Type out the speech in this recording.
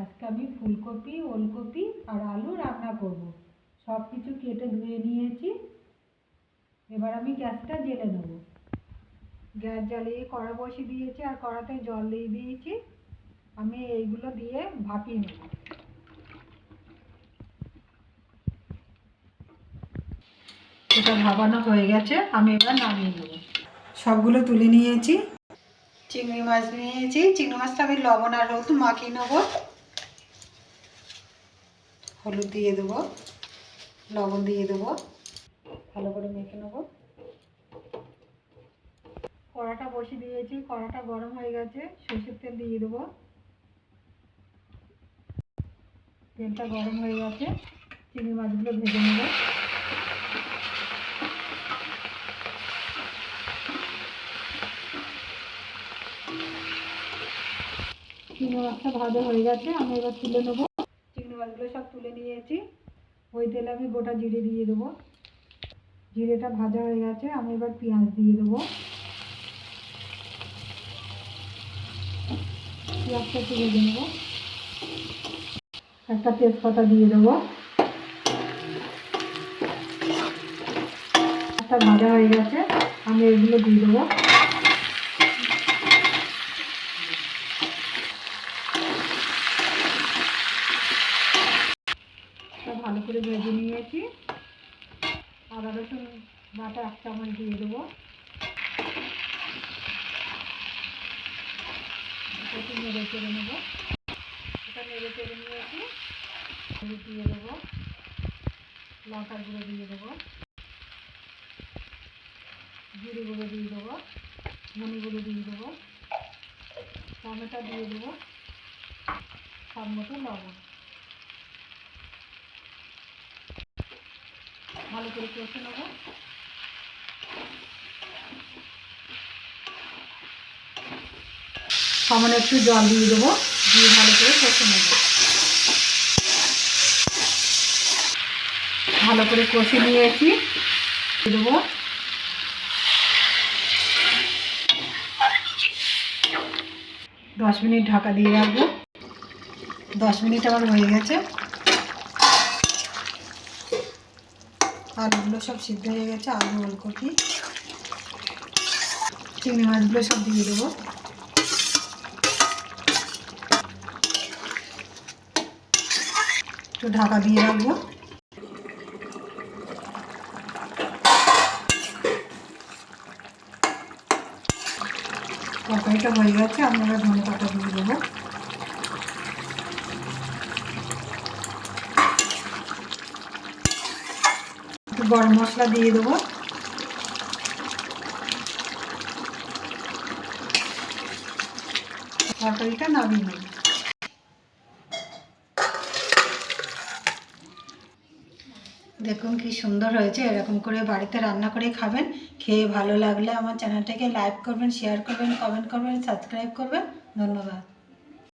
আজকে আমি ফুলকপি, ওলকপি আর আলু রান্না করব। সব কিছু কেটে ধুয়ে নিয়েছি। এবার আমি গ্যাসটা জ্বেলে নেব। গ্যাস জ্বালিয়ে কড়া বসিয়ে দিয়েছি আর কড়াতে জল দিয়ে দিয়েছি। আমি এইগুলো দিয়ে ভাপিয়ে নেব। এটা ভাপানো হয়ে গেছে, আমি এবার নামিয়ে নেব। সবগুলো তুলে নিয়েছি। চিংড়ি মাছ নিয়েছি। চিংড়ি মাছটা আমি লবণ আর হলুদ মাখিয়ে নেব। হলুদ দিয়ে দেবো, লবণ দিয়ে দেবো, ভালো করে মেখে নেব। কড়াটা বসিয়ে দিয়েছি, কড়াটা গরম হয়ে গেছে। সরষের তেল দিয়ে দেবো। তেলটা গরম হয়ে গেছে, চিংড়ি মাছগুলো ভেজে নেব। চিংড়ি মাছটা ভাজা হয়ে গেছে, আমি এবার তুলে নেবো। চিংড়ি মাছগুলো সব তুলে নিয়েছি। ওই তেলে আমি গোটা জিরে দিয়ে দেবো। জিরেটা ভাজা হয়ে গেছে, আমি এবার পেঁয়াজ দিয়ে দেবো। পেঁয়াজটা একটু ভেজে নেবো। একটা তেজপাতা দিয়ে দেবো। একটা ভাজা হয়ে গেছে, আমি এগুলো দিয়ে দেবো। ভালো করে ভেজে নিয়েছি। আদা রসুন বাটা 1 চামচ দিয়ে দেবো। একটু নেড়ে চেড়ে নেবো। এটা নেড়ে চেড়ে নিয়েছি। হলুদ দিয়ে দেবো, লঙ্কার গুঁড়ো দিয়ে দেবো, জিরে গুঁড়ো দিয়ে দেবো, ধনে গুঁড়ো দিয়ে দেবো, টমেটো দিয়ে দেবো, স্বাদ মতো লবণ। ভালো করে কষে নেবো। সামান্য একটু জল দিয়ে দেবো, দিয়ে ভালো করে কষে নেবো। ভালো করে কষে নিয়েছি, দিয়ে দেবো। দশ মিনিট ঢাকা দিয়ে রাখবো। 10 মিনিট আমার হয়ে গেছে। আলুগুলো সব সিদ্ধ হয়ে গেছে। আলু, ওলকপি, চিংড়ি মাছগুলো সব দিয়ে দেবো। একটু ঢাকা দিয়ে রাখবো। তরকারিটা হয়ে গেছে, আমি এবার ধনে পাতা দিয়ে দেবো। একটু গরম মশলা দিয়ে দেবো। তরকারিটা নামিয়ে নেব। দেখুন কি সুন্দর হয়েছে। এরকম করে বাড়িতে রান্না করে খাবেন। খেয়ে ভালো লাগলে আমার চ্যানেলটাকে লাইক করবেন, শেয়ার করবেন, কমেন্ট করবেন, সাবস্ক্রাইব করবেন। ধন্যবাদ।